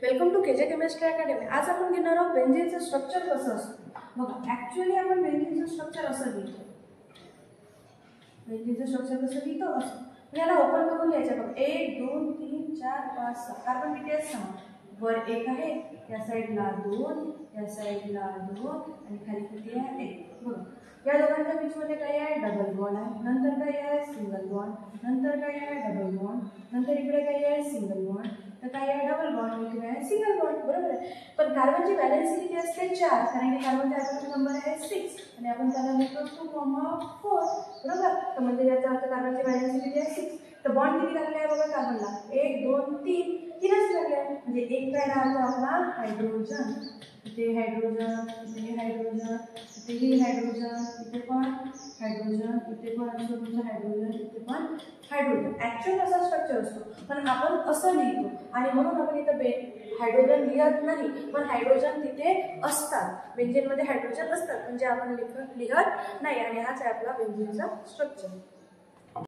Welcome to KJ chemistry academy. आज आपण घेणार आहोत बेंझीनचं स्ट्रक्चर कसं असतं। बघा ऍक्च्युअली आपण बेंझीनचं स्ट्रक्चर असं लिहितो। बेंझीनचं स्ट्रक्चर कसं लिहितो असं। याला ओपन करून लिहायचं बघ। 1 2 3 4 5 6 कार्बन किती आहेत सांग। वर 1 आहे, या साइडला 2, या साइडला 2 आणि खाली किती आहे 1। बघ या दोघांच्या बीचमध्ये काय आहे डबल बॉन्ड आहे, नंतर काय आहे सिंगल बॉन्ड, नंतर काय आहे डबल बॉन्ड, नंतर इकडे काय आहे सिंगल बॉन्ड, तर काय आहे डबल बॉन्ड इकडे आहे सिंगल बॉन्ड। बरोबर आहे। पण कार्बनची व्हॅलेन्सी किती असते 4, कारण की कार्बनचा ॲटॉमिक नंबर आहे 6 आणि आपण त्याला लिहितो 2,4। बरोबर। तर म्हणजे याचा अर्थ कार्बनची व्हॅलेन्सी किती आहे 6। तर बॉन्ड किती लागले आहे बघा कार्बनला 1 2 3 तीनच लागले आहे। म्हणजे एक काय राहतो आपला हायड्रोजन, इथे हायड्रोजन, इथे हायड्रोजन, इथे हायड्रोजन, इथे पण हायड्रोजन, इथे पण तुमचं हायड्रोजन, इथे पण हायड्रोजन। ऍक्च्युअल असा स्ट्रक्चर असतो, पण आपण असं लिहितो आणि म्हणून आपण इथं हायड्रोजन लिहत नाही, पण हायड्रोजन तिथे असतात। बेंझीनमध्ये हायड्रोजन असतात म्हणजे आपण लिहत नाही आणि हाच आहे आपला बेंझीनचा स्ट्रक्चर।